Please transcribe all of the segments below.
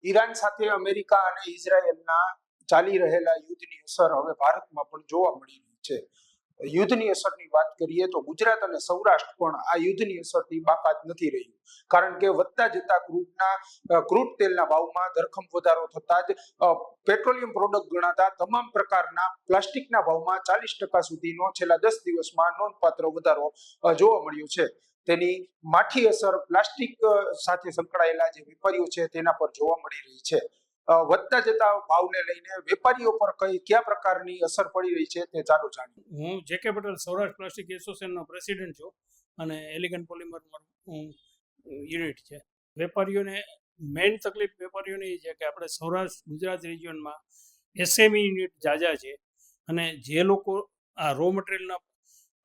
Iran સાથે America અને ઇઝરાયેલના ચાલી રહેલા યુદ્ધની અસર હવે ભારતમાં પણ જોવા મળી રહી છે. યુદ્ધની અસરની વાત કરીએ તો ગુજરાત અને સૌરાષ્ટ્ર પણ આ યુદ્ધની અસરથી બાકાત નથી રહ્યું, કારણ કે વધતા જતા ક્રૂડ તેલના ભાવમાં ધરખમ વધારો થતા જ પેટ્રોલિયમ પ્રોડક્ટ ગણાતા તમામ પ્રકારના પ્લાસ્ટિકના ભાવમાં 40% સુધીનો છેલ્લા 10 દિવસમાં નોંધપાત્ર વધારો જોવા મળ્યો છે. તેની માઠી અસર પ્લાસ્ટિક સાથે સંકળાયેલા જે વેપારીઓ છે તેના પર જોવા મળી રહી છે. વધતા જતા ભાવને લઈને વેપારીઓ પર કયા પ્રકારની અસર પડી રહી છે તે ચાલો જાણીએ. હું જે.કે. પટેલ સૌરાષ્ટ્ર પ્લાસ્ટિક એસોસિએશનનો પ્રેસિડેન્ટ છું અને એલિગન્ટ પોલિમર યુનિટ છે. વેપારીઓને મેઇન તકલીફ વેપારીઓની એ છે કે આપણે સૌરાષ્ટ્ર ગુજરાત રિજિયનમાં એસએમઈ યુનિટ જાજા છે અને જે લોકો આ રો મટીરિયલના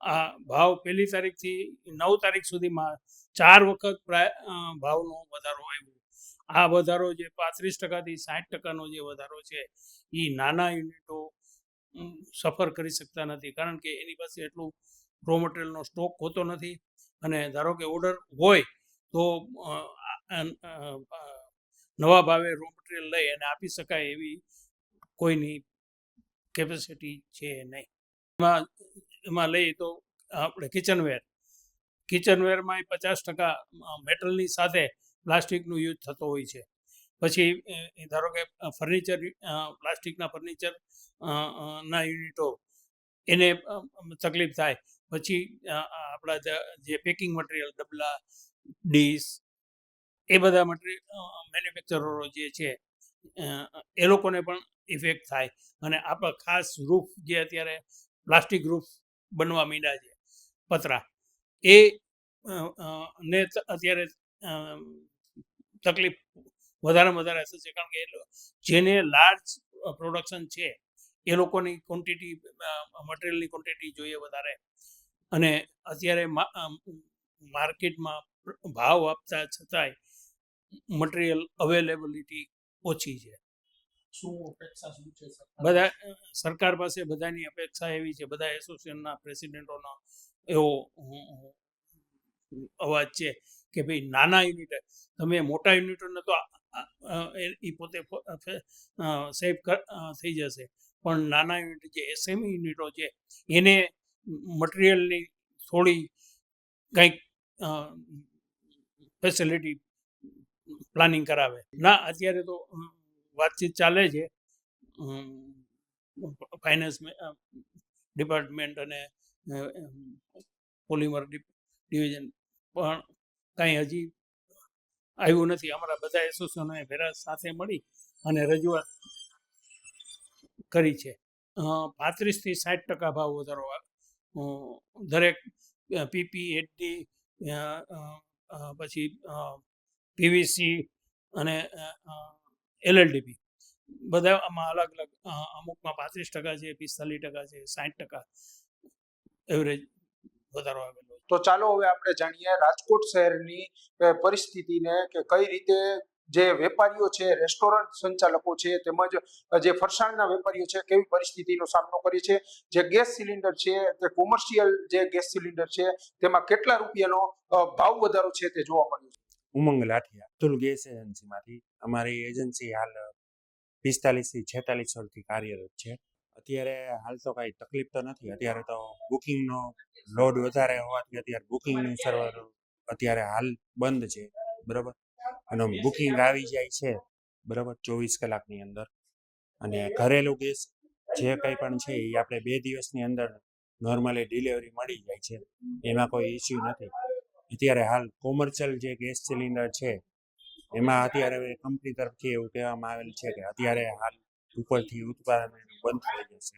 આ ભાવ 1લી તારીખથી 9 તારીખ સુધીમાં 4 વખત ભાવનો વધારો આવ્યો. આ વધારો જે 35%થી 60%નો જે વધારો છે એ નાના યુનિટો સફર કરી શકતા નથી, કારણ કે એની પાસે એટલું રો મટીરિયલનો સ્ટોક હોતો નથી અને ધારો કે ઓર્ડર હોય તો નવા ભાવે રો મટીરિયલ લઈ અને આપી શકાય એવી કોઈની કેપેસિટી છે નહીં. એમાં લઈએ તો આપણે કિચનવેરમાં 50% મેટલની સાથે પ્લાસ્ટિકનું યુઝ થતો હોય છે. પછી ધારો કે ફર્નિચર, પ્લાસ્ટિકના ફર્નિચર ના યુનિટો એને તકલીફ થાય. પછી આપણા જે પેકિંગ મટીરિયલ, ડબલા, ડીશ, એ બધા મેન્યુફેક્ચરરો જે છે એ લોકોને પણ ઇફેક્ટ થાય. અને આપણા ખાસ રૂફ જે અત્યારે પ્લાસ્ટિક રૂફ બનવા માંડ્યા છે, પતરા, એ ને અત્યારે તકલીફ વધારેમાં વધારે થશે, કારણ કે જેને લાર્જ પ્રોડક્શન છે એ લોકોની ક્વોન્ટિટી, મટીરિયલની ક્વોન્ટિટી જોઈએ વધારે, અને અત્યારે માર્કેટમાં ભાવ આપતા છતાંય મટીરિયલ અવેલેબિલિટી ઓછી છે. શું અપેક્ષા શું છે? બધા સરકાર પાસે બધાની અપેક્ષા એવી છે, બધા એસોસિએશનના પ્રેસિડેન્ટોનો એવો અવાજ છે કે ભાઈ નાના યુનિટ, તમે મોટા યુનિટોને તો એ પોતે સેવ થઈ જશે, પણ નાના યુનિટ જે એસએમઈ યુનિટો છે એને મટીરિયલની થોડી કંઈક ફેસિલિટી પ્લાનિંગ કરાવે. ના, અત્યારે તો વાતચીત ચાલે છે ફાઇનાન્સ ડિપાર્ટમેન્ટ અને પોલિમર ડિવિઝન, પણ કાંઈ હજી આવ્યું નથી. અમારા બધા એસોસિએશનોએ ભેરા સાથે મળી અને રજૂઆત કરી છે. 35થી 60% ભાવ વધારો દરેક પીપી, એચડી, પછી પીવીસી અને એલએલડીપી બધા આમાં અલગ અલગ, અમુકમાં 35% છે, 45% છે, 60% એવરેજ વધારો આવેલો. તો ચાલો હવે આપણે જાણીએ રાજકોટ શહેરની પરિસ્થિતિને, કે કઈ રીતે જે વેપારીઓ છે, રેસ્ટોરન્ટ સંચાલકો છે, તેમજ જે ફરસાણના વેપારીઓ છે, કેવી પરિસ્થિતિનો સામનો કરે છે. જે ગેસ સિલિન્ડર છે, તે કોમર્શિયલ જે ગેસ સિલિન્ડર છે, તેમાં કેટલા રૂપિયાનો ભાવ વધારો છે તે જોવા મળ્યો છે. ઉમંગ લાઠિયા, અતુલ ગેસ એજન્સીમાંથી. અમારી એજન્સી હાલ 45થી 46 વર્ષથી કાર્યરત છે. અત્યારે હાલ તો કાંઈ તકલીફ તો નથી. અત્યારે તો બુકિંગનો લોડ વધારે હોવાથી અત્યારે બુકિંગનું સર્વર અત્યારે હાલ બંધ છે, બરાબર. અને બુકિંગ આવી જાય છે, બરાબર, 24 કલાકની અંદર. અને ઘરેલું ગેસ જે કંઈ પણ છે એ આપણે 2 દિવસની અંદર નોર્મલી ડિલિવરી મળી જાય છે, એમાં કોઈ ઇસ્યુ નથી. અત્યારે હાલ કોમર્શિયલ જે ગેસ સિલિન્ડર છે એમાં અત્યારે કંપની તરફથી એવું કહેવામાં આવેલ છે કે અત્યારે હાલ ઉપરથી ઉત્પાદન બંધ થઈ જશે.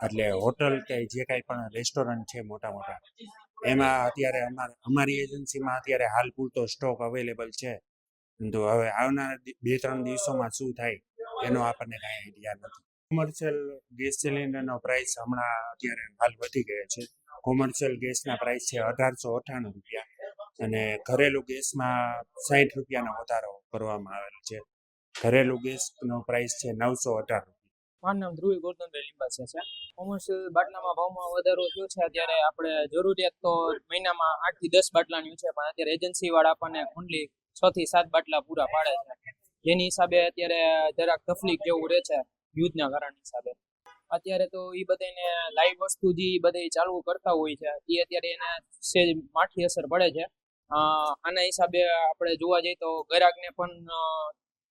એટલે હોટલ કે જે કાંઈ પણ રેસ્ટોરન્ટ છે મોટા મોટા, એમાં અત્યારે અમારી એજન્સીમાં અત્યારે હાલ પૂરતો સ્ટોક અવેલેબલ છે. તો હવે આવનારા 2-3 દિવસોમાં શું થાય એનો આપણને કાંઈ આઈડિયા નથી. કોમર્શિયલ ગેસ સિલિન્ડરનો પ્રાઇસ હમણાં અત્યારે હાલ વધી ગયો છે. કોમર્શિયલ ગેસના પ્રાઇસ છે 1898 રૂપિયા અને ઘરેલું ગેસમાં 60 રૂપિયાનો વધારો કરવામાં આવેલો છે. ઘરેલું ગેસનો પ્રાઇસ છે 918 રૂપિયા. મારું નામ ધ્રુવી ગોરધનભાઈ લીંબાસા છે. કોમર્શિયલ બાટલામાં ભાવમાં વધારો થયો છે. અત્યારે આપણે જરૂરિયાત તો મહિનામાં 8 થી 10 બાટલાની છે, પણ અત્યારે એજન્સી વાળા આપણને ઓનલી 6 થી 7 બાટલા પૂરા પાડે છે. જેની હિસાબે અત્યારે જરાક તકલીફ જેવું રહે છે યુદ્ધના કારણ હિસાબે. અત્યારે તો એ બધાને લાઈવ વસ્તુ જે બધા ચાલુ કરતા હોય છે એ અત્યારે એને સેજ માઠી અસર પડે છે. આના હિસાબે આપણે જોવા જઈએ તો ગ્રાહકને પણ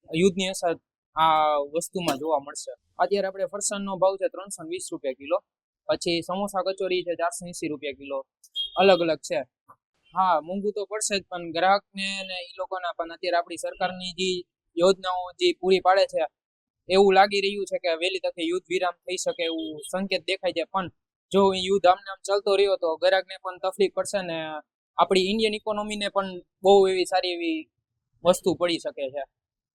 યુદ્ધની અસર આ વસ્તુમાં જોવા મળશે. અત્યારે આપણે ફરસાણનો ભાવ છે 320 રૂપિયા કિલો, પછી સમોસા કચોરી છે 480 રૂપિયા કિલો, અલગ અલગ છે. હા, મોંઘું તો પડશે જ, પણ ગ્રાહકને ને એ લોકોના પણ અત્યારે આપણી સરકારની જે યોજનાઓ જે પૂરી પાડે છે એવું લાગી રહ્યું છે કે વહેલી તકે યુદ્ધ વિરામ થઈ શકે એવું સંકેત દેખાય છે. પણ જો યુદ્ધ આમને આમ ચાલતો રહ્યો તો ગ્રાહકને પણ તકલીફ પડશે ને આપણી ઇન્ડિયન ઇકોનોમીને પણ બહુ એવી સારી એવી વસ્તુ પડી શકે છે.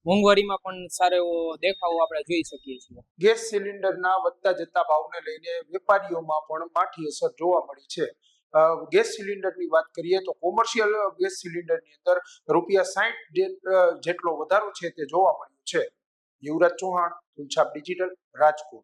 મોંઘવારીમાં પણ સારો એવો દેખાવો આપણે જોઈ શકીએ છીએ. ગેસ સિલિન્ડરના વધતા જતા ભાવને લઈને વેપારીઓમાં પણ માઠી અસર જોવા મળી છે. ગેસ સિલિન્ડરની વાત કરીએ તો કોમર્શિયલ ગેસ સિલિન્ડરની અંદર ₹60 જેટલો વધારો છે તે જોવા મળ્યો છે. યુવરાજ ચૌહાણ, તુલછાપ ડિજિટલ, રાજકોટ.